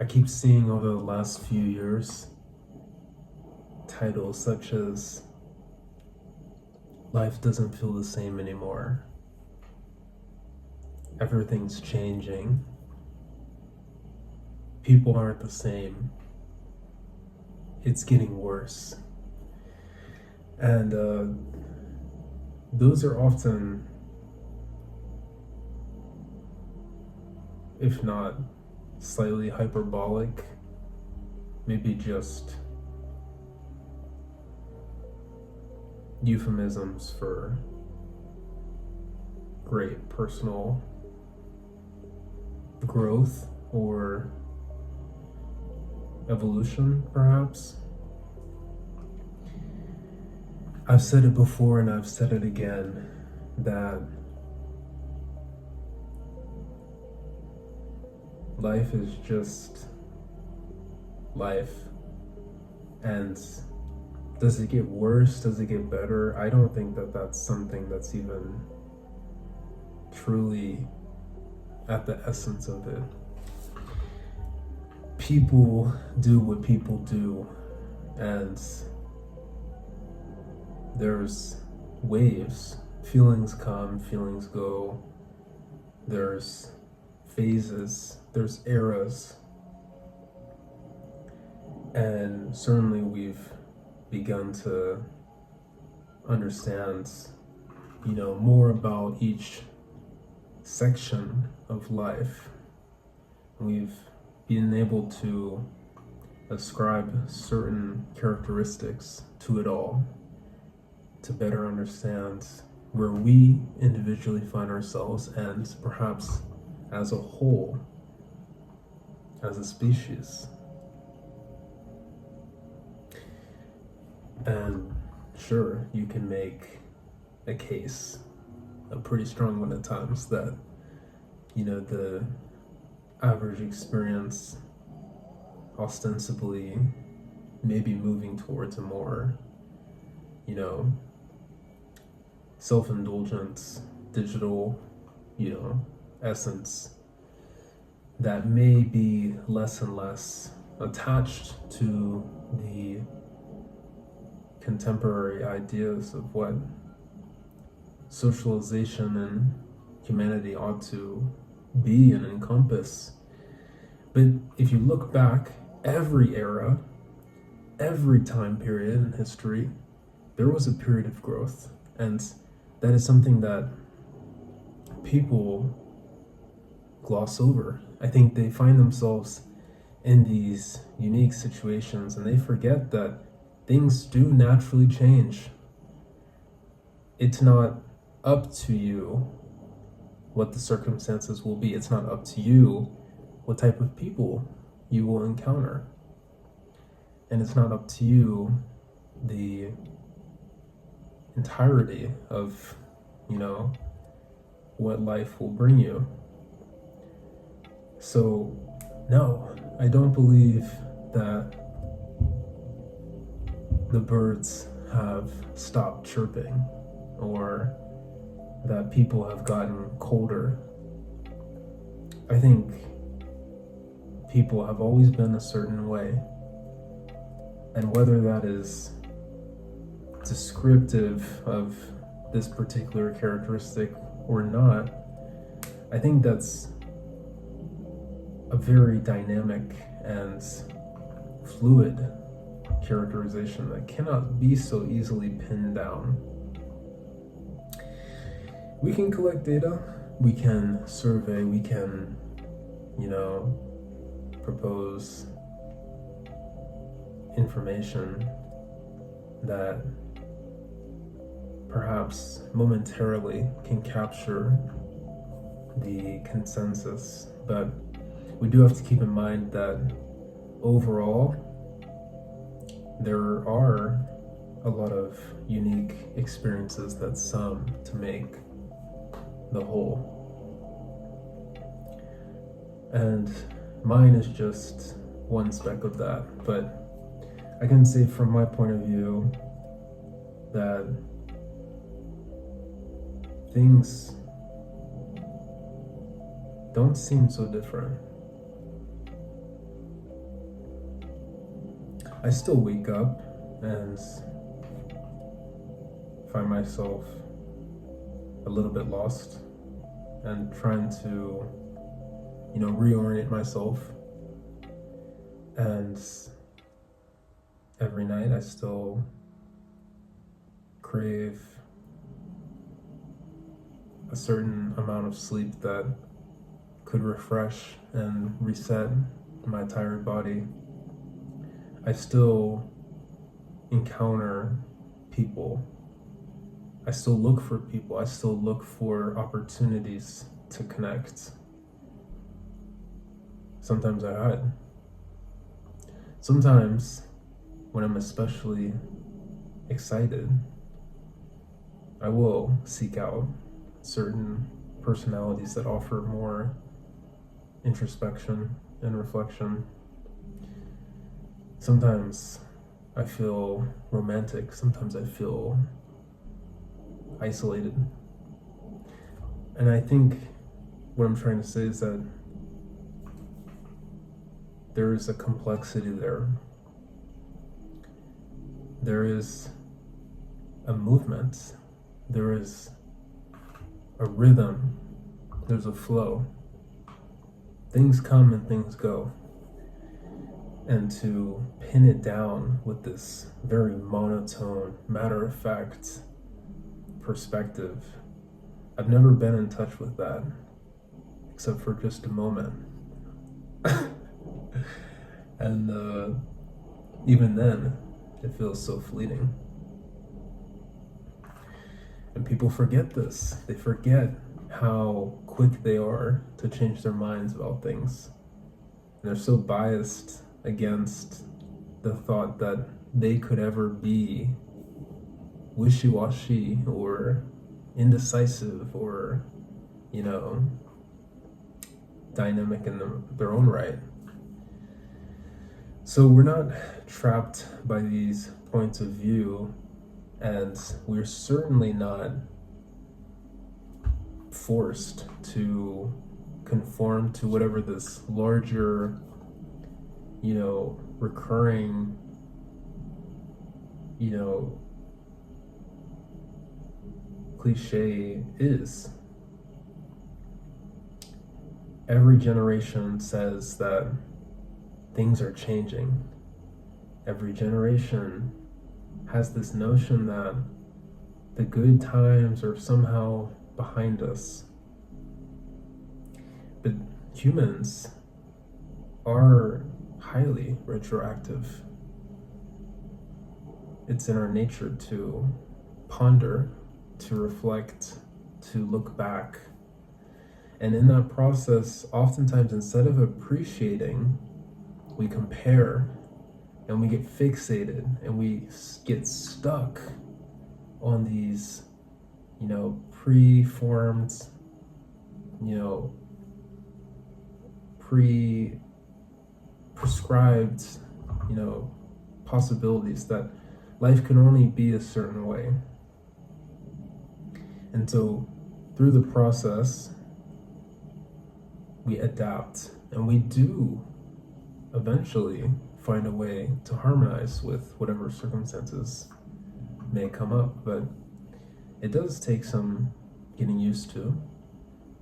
keep seeing over the last few years titles such as "Life doesn't feel the same anymore," "Everything's changing," "People aren't the same," "It's getting worse." And those are often, if not slightly hyperbolic, maybe just euphemisms for great personal growth or evolution, perhaps. I've said it before and I've said it again that life is just life. And does it get worse? Does it get better? I don't think that that's something that's even truly at the essence of it. People do what people do, and there's waves. Feelings come, feelings go. There's phases, there's eras. And certainly we've begun to understand, more about each section of life. We've been able to ascribe certain characteristics to it all to better understand where we individually find ourselves and perhaps as a whole, as a species. And sure, you can make a case, a pretty strong one at times, that, the average experience ostensibly may be moving towards a more, self-indulgent, digital, essence that may be less and less attached to the contemporary ideas of what socialization and humanity ought to be and encompass. But if you look back, every era, every time period in history, there was a period of growth. And that is something that people gloss over. I think they find themselves in these unique situations and they forget that things do naturally change. It's not up to you what the circumstances will be. It's not up to you what type of people you will encounter. And it's not up to you the entirety of, what life will bring you. So, no, I don't believe that the birds have stopped chirping or that people have gotten colder. I think people have always been a certain way. And whether that is descriptive of this particular characteristic or not, I think that's a very dynamic and fluid characterization that cannot be so easily pinned down. We can collect data, we can survey, we can, propose information that perhaps momentarily can capture the consensus, but we do have to keep in mind that overall there are a lot of unique experiences that sum to make the whole. And mine is just one speck of that, but I can say from my point of view that things don't seem so different. I still wake up and find myself a little bit lost and trying to, reorient myself. And every night I still crave a certain amount of sleep that could refresh and reset my tired body. I still encounter people. I still look for people. I still look for opportunities to connect. Sometimes I hide. Sometimes, when I'm especially excited, I will seek out certain personalities that offer more introspection and reflection. Sometimes I feel romantic. Sometimes I feel isolated. And I think what I'm trying to say is that there is a complexity there. There is a movement. There is a rhythm. There's a flow. Things come and things go. And to pin it down with this very monotone, matter-of-fact perspective, I've never been in touch with that, except for just a moment. And even then, it feels so fleeting. And people forget this. They forget how quick they are to change their minds about things. And they're so biased against the thought that they could ever be wishy-washy or indecisive or, dynamic in their own right. So we're not trapped by these points of view, and we're certainly not forced to conform to whatever this larger, recurring, cliche is. Every generation says that things are changing. Every generation has this notion that the good times are somehow behind us. But humans are highly retroactive. It's in our nature to ponder, to reflect, to look back. And in that process, oftentimes, instead of appreciating, we compare and we get fixated and we get stuck on these, preformed, prescribed, possibilities that life can only be a certain way. And so through the process, we adapt and we do eventually find a way to harmonize with whatever circumstances may come up, but it does take some getting used to.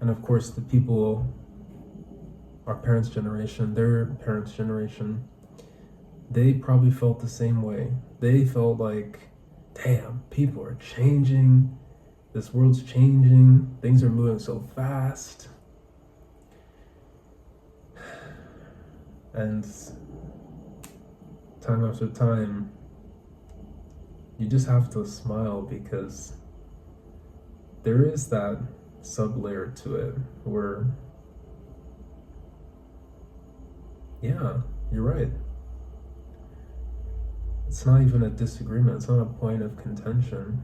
And of course, the people, our parents' generation, their parents' generation, they probably felt the same way. They felt like, damn, people are changing, this world's changing, things are moving so fast. And time after time, you just have to smile because there is that sub-layer to it where, yeah, you're right. It's not even a disagreement. It's not a point of contention.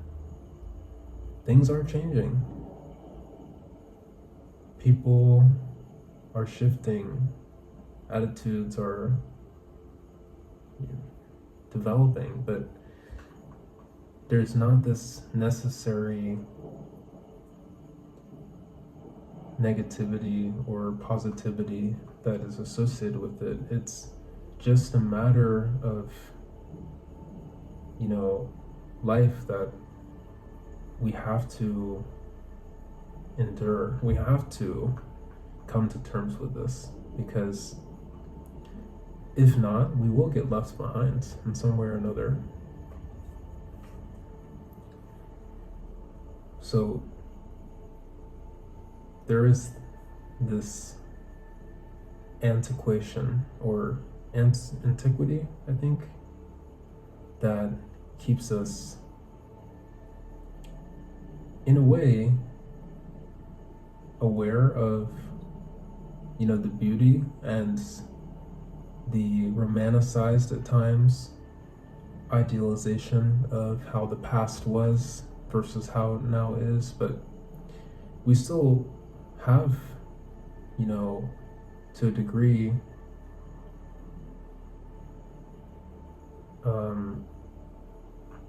Things are changing. People are shifting. Attitudes are developing, but there's not this necessary negativity or positivity that is associated with it. It's just a matter of life that we have to endure. We have to come to terms with this, because if not, we will get left behind in some way or another. So there is this antiquation or antiquity, I think, that keeps us, in a way, aware of, the beauty and the romanticized at times idealization of how the past was versus how it now is. But we still have, to a degree,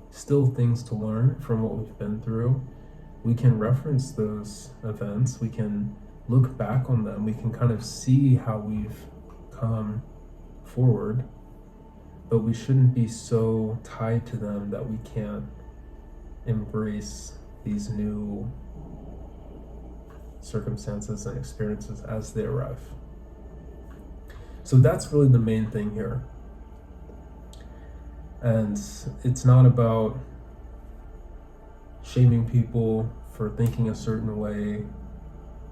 still things to learn from what we've been through. We can reference those events, we can look back on them, we can kind of see how we've come forward, but we shouldn't be so tied to them that we can't embrace these new circumstances and experiences as they arrive. So that's really the main thing here. And it's not about shaming people for thinking a certain way.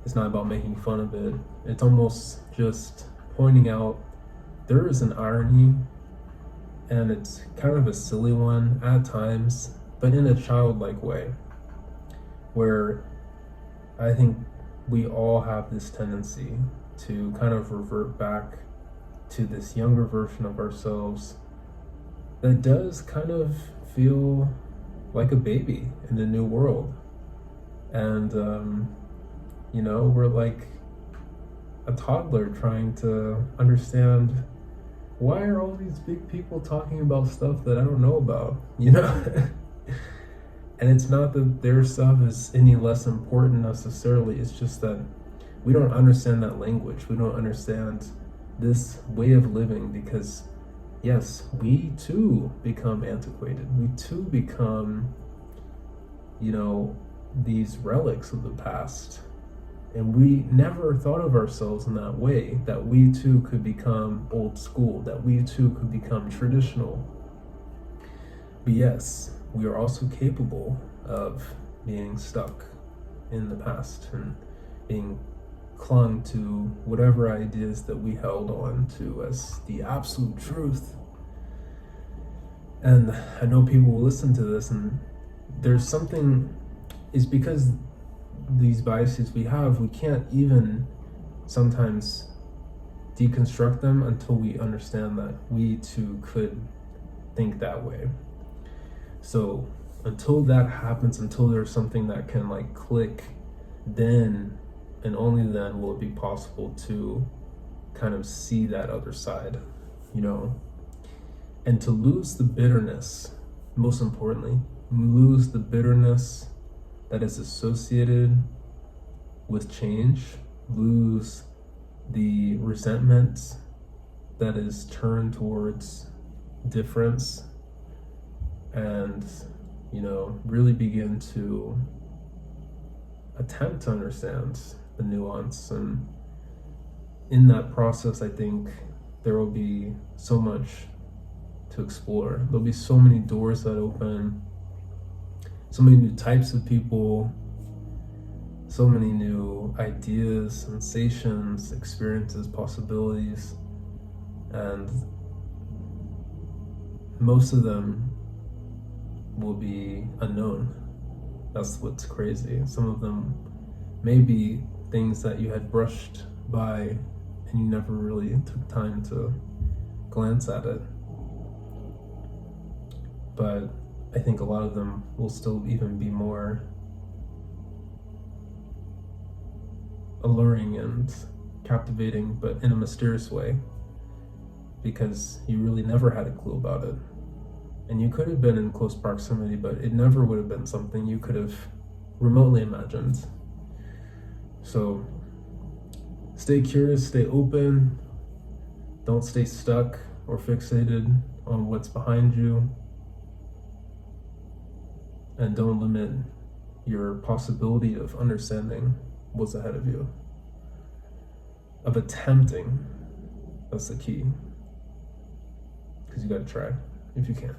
It's not about making fun of it. It's almost just pointing out there is an irony, and it's kind of a silly one at times, but in a childlike way, where I think we all have this tendency to kind of revert back to this younger version of ourselves that does kind of feel like a baby in a new world. And, we're like a toddler trying to understand, why are all these big people talking about stuff that I don't know about, And it's not that their stuff is any less important necessarily, it's just that we don't understand that language. We don't understand this way of living, because yes, we too become antiquated. We too become, these relics of the past. And we never thought of ourselves in that way, that we too could become old school, that we too could become traditional. But yes, we are also capable of being stuck in the past and being clung to whatever ideas that we held on to as the absolute truth. And I know people will listen to this, and there's something, is because these biases we have, we can't even sometimes deconstruct them until we understand that we too could think that way. So until that happens, until there's something that can click, then and only then will it be possible to kind of see that other side, and to lose the bitterness, most importantly, lose the bitterness that is associated with change, lose the resentment that is turned towards difference, and really begin to attempt to understand the nuance. And in that process, I think there will be so much to explore. There'll be so many doors that open, so many new types of people, so many new ideas, sensations, experiences, possibilities, and most of them will be unknown. That's what's crazy. Some of them may be things that you had brushed by and you never really took time to glance at it. But I think a lot of them will still even be more alluring and captivating, but in a mysterious way, because you really never had a clue about it. And you could have been in close proximity, but it never would have been something you could have remotely imagined. So stay curious, stay open, don't stay stuck or fixated on what's behind you. And don't limit your possibility of understanding what's ahead of you, of attempting. That's the key. Because you gotta try if you can.